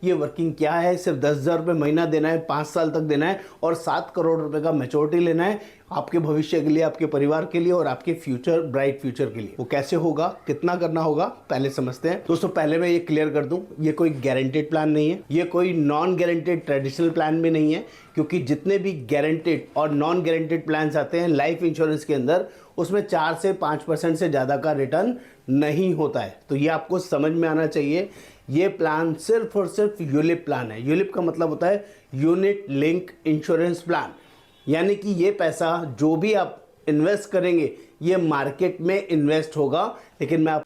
ये वर्किंग क्या है, सिर्फ 10,000 रुपये महीना देना है, 5 साल तक देना है और 7 करोड़ रुपए का मैच्योरिटी लेना है आपके भविष्य के लिए, आपके परिवार के लिए और आपके फ्यूचर, ब्राइट फ्यूचर के लिए। वो कैसे होगा, कितना करना होगा, पहले समझते हैं। दोस्तों पहले मैं ये क्लियर कर दूं, ये कोई गारंटेड प्लान नहीं है, ये कोई नॉन गारंटेड ट्रेडिशनल प्लान भी नहीं है, क्योंकि जितने भी गारंटेड और नॉन गारंटेड प्लान्स आते हैं लाइफ इंश्योरेंस के अंदर, उसमें 4 से 5% से ज़्यादा का रिटर्न नहीं होता है। तो ये आपको समझ में आना चाहिए। ये प्लान सिर्फ और सिर्फ यूलिप प्लान है। यूलिप का मतलब होता है यूनिट लिंक इंश्योरेंस प्लान, यानी कि ये पैसा जो भी आप इन्वेस्ट करेंगे ये मार्केट में इन्वेस्ट होगा। लेकिन मैं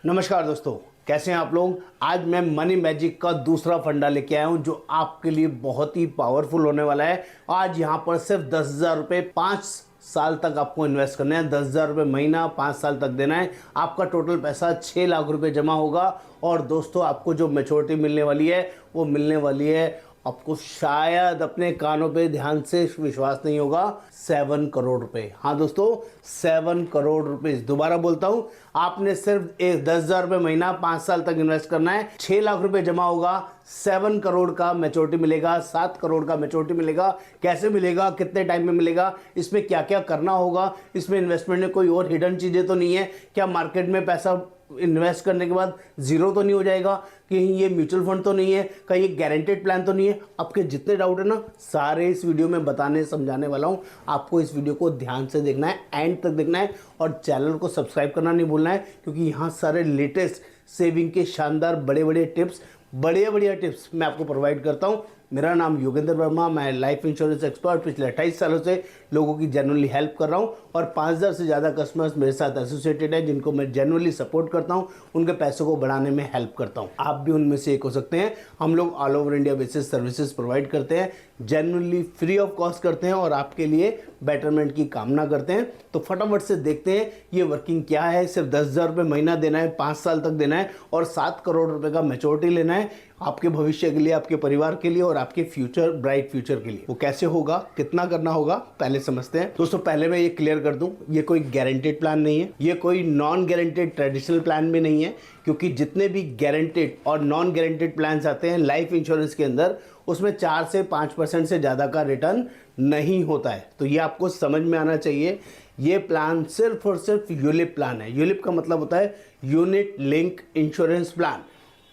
नमस्कार दोस्तों, कैसे हैं आप लोग। आज मैं मनी मैजिक का दूसरा फंडा लेके आया हूं जो आपके लिए बहुत ही पावरफुल होने वाला है। आज यहां पर सिर्फ 10,000 रुपये 5 साल तक आपको इन्वेस्ट करना है। 10,000 रुपये महीना 5 साल तक देना है। आपका टोटल पैसा 6 लाख रुपए जमा होगा। और दोस्तों आपको जो मैच्योरिटी मिलने वाली है वो मिलने वाली है, आपको शायद अपने कानों पे ध्यान से विश्वास नहीं होगा, 7 करोड़ रुपए। हाँ दोस्तों, 7 करोड़ रुपए। दोबारा बोलता हूं, आपने सिर्फ 10,000 रुपये महीना 5 साल तक इन्वेस्ट करना है, 6 लाख रुपए जमा होगा, 7 करोड़ का मैच्योरिटी मिलेगा, 7 करोड़ का मैच्योरिटी मिलेगा। कैसे मिलेगा, कितने टाइम में मिलेगा, इसमें क्या क्या करना होगा, इसमें इन्वेस्टमेंट में कोई और हिडन चीजें तो नहीं है। क्या मार्केट में पैसा इन्वेस्ट करने के बाद जीरो तो नहीं हो जाएगा, कहीं ये म्यूचुअल फंड तो नहीं है, कहीं ये गारंटेड प्लान तो नहीं है। आपके जितने डाउट है ना, सारे इस वीडियो में बताने समझाने वाला हूं। आपको इस वीडियो को ध्यान से देखना है, एंड तक देखना है और चैनल को सब्सक्राइब करना नहीं भूलना है, क्योंकि यहाँ सारे लेटेस्ट सेविंग के शानदार बड़े बड़े टिप्स, बढ़िया टिप्स मैं आपको प्रोवाइड करता हूं। मेरा नाम योगेंद्र वर्मा, मैं लाइफ इंश्योरेंस एक्सपर्ट, पिछले 28 सालों से लोगों की जेन्युइनली हेल्प कर रहा हूं और 5,000 से ज़्यादा कस्टमर्स मेरे साथ एसोसिएटेड हैं जिनको मैं जेन्युइनली सपोर्ट करता हूं, उनके पैसों को बढ़ाने में हेल्प करता हूं। आप भी उनमें से एक हो सकते हैं। हम लोग all over India basis services provide करते हैं, जेन्युइनली फ्री ऑफ कॉस्ट करते हैं और आपके लिए बेटरमेंट की कामना करते हैं। तो फटाफट से देखते हैं ये वर्किंग क्या है। सिर्फ 10,000 रुपये महीना देना है, 5 साल तक देना है और 7 करोड़ रुपए का मैच्योरिटी लेना है आपके भविष्य के लिए, आपके परिवार के लिए और आपके फ्यूचर, ब्राइट फ्यूचर के लिए। वो कैसे होगा, कितना करना होगा, पहले समझते हैं। दोस्तों पहले मैं ये क्लियर कर दूं, ये कोई गारंटेड प्लान नहीं है, ये कोई नॉन गारंटेड ट्रेडिशनल प्लान भी नहीं है, क्योंकि जितने भी गारंटेड और नॉन गारंटेड प्लान्स आते हैं लाइफ इंश्योरेंस के अंदर, उसमें 4 से 5% से ज़्यादा का रिटर्न नहीं होता है। तो ये आपको समझ में आना चाहिए। ये प्लान सिर्फ और सिर्फ यूलिप प्लान है। यूलिप का मतलब होता है यूनिट लिंक इंश्योरेंस प्लान,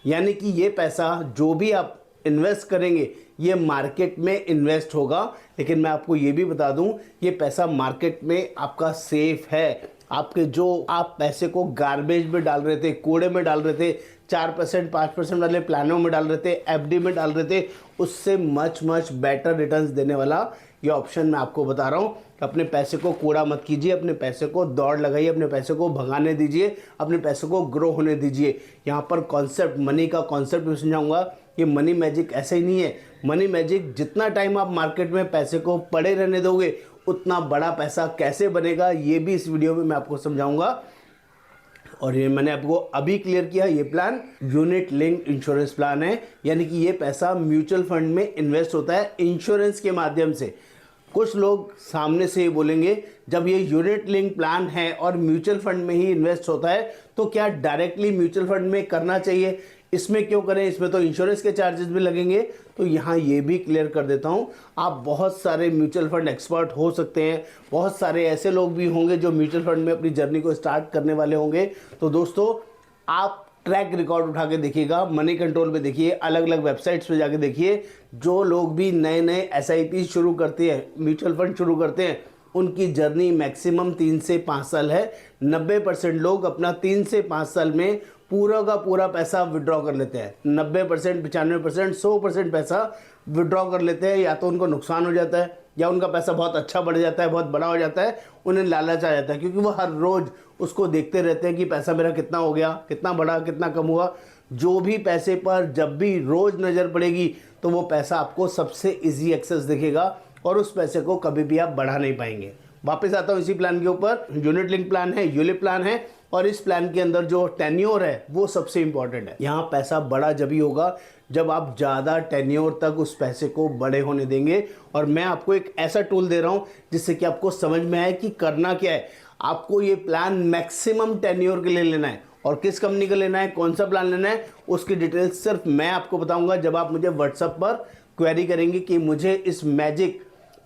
यानी कि ये पैसा जो भी आप इन्वेस्ट करेंगे ये मार्केट में इन्वेस्ट होगा। लेकिन मैं आपको ये भी बता दूं, ये पैसा मार्केट में आपका सेफ है। आपके जो आप पैसे को गार्बेज में डाल रहे थे, कूड़े में डाल रहे थे, 4% 5% वाले प्लानों में डाल रहे थे, एफडी में डाल रहे थे, उससे मच बेटर रिटर्न्स देने वाला ये ऑप्शन मैं आपको बता रहा हूँ। अपने पैसे को कूड़ा मत कीजिए, अपने पैसे को दौड़ लगाइए, अपने पैसे को भगाने दीजिए, अपने पैसे को ग्रो होने दीजिए। यहाँ पर कॉन्सेप्ट, मनी का कॉन्सेप्ट भी समझाऊंगा। ये मनी मैजिक ऐसे ही नहीं है। मनी मैजिक जितना टाइम आप मार्केट में पैसे को पड़े रहने दोगे उतना बड़ा पैसा कैसे बनेगा ये भी इस वीडियो में मैं आपको समझाऊंगा। और ये मैंने आपको अभी क्लियर किया, ये plan unit link insurance plan है, यानी कि ये पैसा म्यूचुअल फंड में इन्वेस्ट होता है इंश्योरेंस के माध्यम से। कुछ लोग सामने से ये बोलेंगे, जब ये यूनिट लिंक प्लान है और म्यूचुअल फंड में ही इन्वेस्ट होता है तो क्या डायरेक्टली म्यूचुअल फंड में करना चाहिए, इसमें क्यों करें, इसमें तो इंश्योरेंस के चार्जेस भी लगेंगे। तो यहाँ ये भी क्लियर कर देता हूँ, आप बहुत सारे म्यूचुअल फंड एक्सपर्ट हो सकते हैं, बहुत सारे ऐसे लोग भी होंगे जो म्यूचुअल फंड में अपनी जर्नी को स्टार्ट करने वाले होंगे। तो दोस्तों आप ट्रैक रिकॉर्ड उठा के देखिएगा, मनी कंट्रोल पे देखिए, अलग अलग वेबसाइट्स पे जाके देखिए, जो लोग भी नए नए SIP शुरू करते हैं, म्यूचुअल फंड शुरू करते हैं, उनकी जर्नी मैक्सिमम 3 से 5 साल है। 90% लोग अपना 3 से 5 साल में पूरा का पूरा पैसा विड्रॉ कर लेते हैं। 90%, 95%, 100% पैसा विड्रॉ कर लेते हैं। या तो उनको नुकसान हो जाता है या उनका पैसा बहुत अच्छा बढ़ जाता है, बहुत बड़ा हो जाता है, उन्हें लालच आ जाता है, क्योंकि वो हर रोज़ उसको देखते रहते हैं कि पैसा मेरा कितना हो गया, कितना बढ़ा, कितना कम हुआ। जो भी पैसे पर जब भी रोज़ नज़र पड़ेगी तो वो पैसा आपको सबसे ईजी एक्सेस दिखेगा और उस पैसे को कभी भी आप बढ़ा नहीं पाएंगे। वापस आता हूँ इसी प्लान के ऊपर। यूनिट लिंक प्लान है, यूलिप प्लान है, और इस प्लान के अंदर जो टेन्योर है वो सबसे इंपॉर्टेंट है। यहाँ पैसा बड़ा जब ही होगा जब आप ज़्यादा टेन्योर तक उस पैसे को बड़े होने देंगे। और मैं आपको एक ऐसा टूल दे रहा हूँ जिससे कि आपको समझ में आए कि करना क्या है। आपको ये प्लान मैक्सिमम टेन्योर के लिए लेना है और किस कंपनी का लेना है, कौन सा प्लान लेना है, उसकी डिटेल्स सिर्फ मैं आपको बताऊंगा जब आप मुझे व्हाट्सएप पर क्वेरी करेंगे कि मुझे इस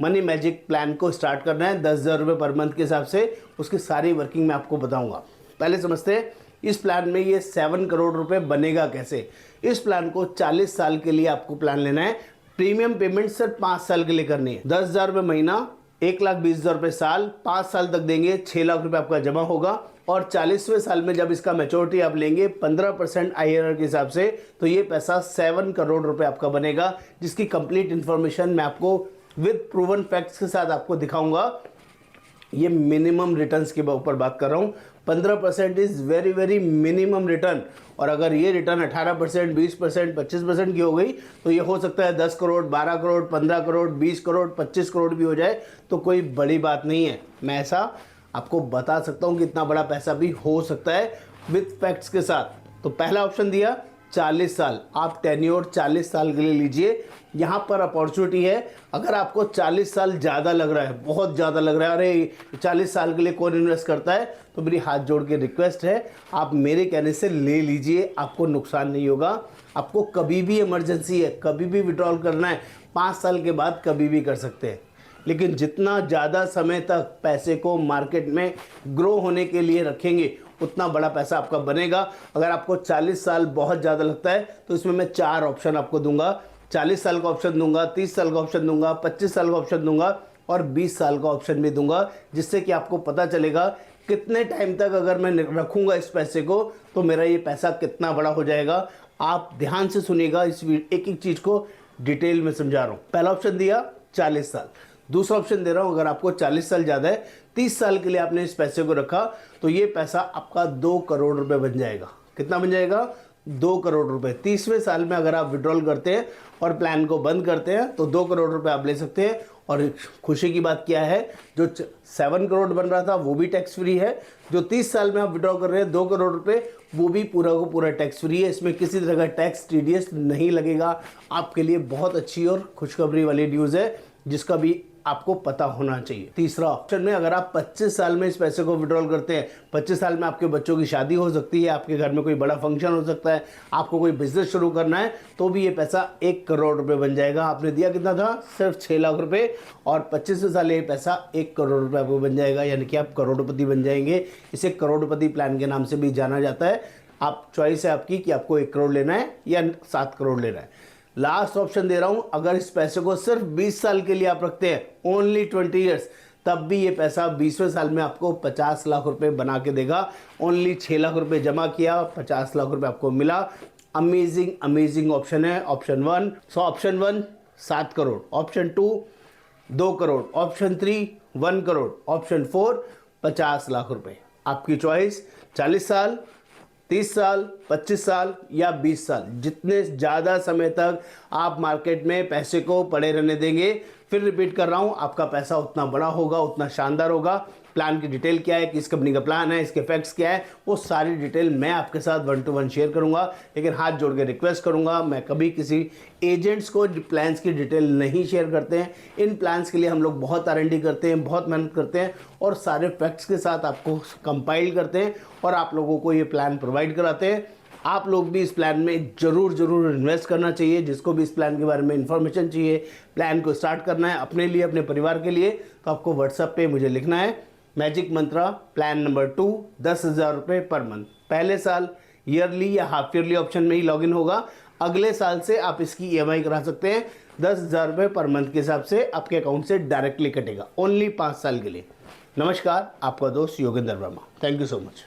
मनी मैजिक प्लान को स्टार्ट करना है 10,000 रुपये पर मंथ के हिसाब से। उसकी सारी वर्किंग मैं आपको बताऊंगा। पहले समझते हैं इस प्लान में ये 7 करोड़ रुपए बनेगा कैसे। इस प्लान को 40 साल के लिए आपको प्लान लेना है। प्रीमियम पेमेंट सिर्फ 5 साल के लिए करनी है। 10,000 रुपये महीना, 1,20,000 रुपये साल, 5 साल तक देंगे, 6 लाख रुपये आपका जमा होगा। और 40वें साल में जब इसका मैच्योरिटी आप लेंगे 15% IRR के हिसाब से, तो ये पैसा 7 करोड़ रुपए आपका बनेगा, जिसकी कंप्लीट इन्फॉर्मेशन मैं आपको विद प्रूवन फैक्ट्स के साथ आपको दिखाऊंगा। ये मिनिमम रिटर्न्स के ऊपर बात कर रहा हूँ। 15% is very very minimum return. और अगर ये रिटर्न 18%, 20%, 25% की हो गई तो ये हो सकता है 10 करोड़, 12 करोड़, 15 करोड़, 20 करोड़, 25 करोड़ भी हो जाए, तो कोई बड़ी बात नहीं है। मैं ऐसा आपको बता सकता हूँ कि इतना बड़ा पैसा भी हो सकता है विद फैक्ट्स के साथ। तो पहला ऑप्शन दिया 40 साल, आप टेन्योर 40 साल के लिए लीजिए। यहाँ पर अपॉर्चुनिटी है, अगर आपको 40 साल ज़्यादा लग रहा है, बहुत ज़्यादा लग रहा है, अरे 40 साल के लिए कौन इन्वेस्ट करता है, तो मेरी हाथ जोड़ के रिक्वेस्ट है आप मेरे कहने से ले लीजिए, आपको नुकसान नहीं होगा। आपको कभी भी इमरजेंसी है, कभी भी विड्रॉल करना है, 5 साल के बाद कभी भी कर सकते हैं। लेकिन जितना ज़्यादा समय तक पैसे को मार्केट में ग्रो होने के लिए रखेंगे उतना बड़ा पैसा आपका बनेगा। अगर आपको 40 साल बहुत ज़्यादा लगता है तो इसमें मैं 4 ऑप्शन आपको दूंगा। 40 साल का ऑप्शन दूंगा, 30 साल का ऑप्शन दूंगा, 25 साल का ऑप्शन दूंगा और 20 साल का ऑप्शन भी दूंगा, जिससे कि आपको पता चलेगा कितने टाइम तक अगर मैं रखूँगा इस पैसे को तो मेरा ये पैसा कितना बड़ा हो जाएगा। आप ध्यान से सुनिएगा, इस एक एक चीज़ को डिटेल में समझा रहा हूँ। पहला ऑप्शन दिया 40 साल, दूसरा ऑप्शन दे रहा हूँ अगर आपको 40 साल ज़्यादा है, 30 साल के लिए आपने इस पैसे को रखा तो ये पैसा आपका 2 करोड़ रुपए बन जाएगा। कितना बन जाएगा? 2 करोड़ रुपए। 30वें साल में अगर आप विड्रॉल करते हैं और प्लान को बंद करते हैं तो 2 करोड़ रुपए आप ले सकते हैं। और खुशी की बात क्या है, जो 7 करोड़ बन रहा था वो भी टैक्स फ्री है, जो 30 साल में आप विड्रॉ कर रहे हैं 2 करोड़ रुपए, वो भी पूरा को पूरा टैक्स फ्री है। इसमें किसी तरह का टैक्स TDS नहीं लगेगा। आपके लिए बहुत अच्छी और खुशखबरी वाली न्यूज़ है जिसका भी आपको पता होना चाहिए। तीसरा ऑप्शन में अगर आप 25 साल में इस पैसे को विड्रॉल करते हैं, 25 साल में आपके बच्चों की शादी हो सकती है, आपके घर में कोई बड़ा फंक्शन हो सकता है, आपको कोई बिजनेस शुरू करना है, तो भी ये पैसा 1 करोड़ रुपए बन जाएगा। आपने दिया कितना था? सिर्फ 6 लाख रुपए, और 25वें साल ये पैसा 1 करोड़ रुपए आपको बन जाएगा, यानी कि आप करोड़पति बन जाएंगे। इसे करोड़पति प्लान के नाम से भी जाना जाता है। आप चॉइस है आपकी कि आपको 1 करोड़ लेना है या 7 करोड़ लेना है। लास्ट ऑप्शन दे रहा हूं, अगर इस पैसे को सिर्फ 20 साल के लिए आप रखते हैं, ओनली 20 ईयर्स, तब भी ये पैसा 20वें साल में आपको 50 लाख रुपए बना के देगा। ओनली 6 लाख रुपए जमा किया, 50 लाख रुपए आपको मिला। अमेजिंग अमेजिंग ऑप्शन है option 1। So option 1 7 crore, option 2 2 crore, option 3 1 crore, option 4 50 lakh रुपए। आपकी चॉइस 40 साल, 30 साल, 25 साल या 20 साल, जितने ज़्यादा समय तक आप मार्केट में पैसे को पड़े रहने देंगे। फिर रिपीट कर रहा हूँ, आपका पैसा उतना बड़ा होगा, उतना शानदार होगा। प्लान की डिटेल क्या है, किस कंपनी का प्लान है, इसके फैक्ट्स क्या है, वो सारी डिटेल मैं आपके साथ 1 to 1 शेयर करूंगा। लेकिन हाथ जोड़ के रिक्वेस्ट करूंगा, मैं कभी किसी एजेंट्स को प्लान्स की डिटेल नहीं शेयर करते हैं। इन प्लान्स के लिए हम लोग बहुत R&D करते हैं, बहुत मेहनत करते हैं और सारे फैक्ट्स के साथ आपको कंपाइल करते हैं और आप लोगों को ये प्लान प्रोवाइड कराते हैं। आप लोग भी इस प्लान में ज़रूर इन्वेस्ट करना चाहिए। जिसको भी इस प्लान के बारे में इन्फॉर्मेशन चाहिए, प्लान को स्टार्ट करना है अपने लिए, अपने परिवार के लिए, तो आपको व्हाट्सएप पे मुझे लिखना है मैजिक मंत्रा प्लान नंबर 2 10,000 रुपये पर मंथ। पहले साल ईयरली या हाफ ईयरली ऑप्शन में ही लॉगिन होगा। अगले साल से आप इसकी EMI करा सकते हैं। 10,000 रुपये पर मंथ के हिसाब से आपके अकाउंट से डायरेक्टली कटेगा, ओनली 5 साल के लिए। नमस्कार, आपका दोस्त Yogendra Verma. Thank you so much.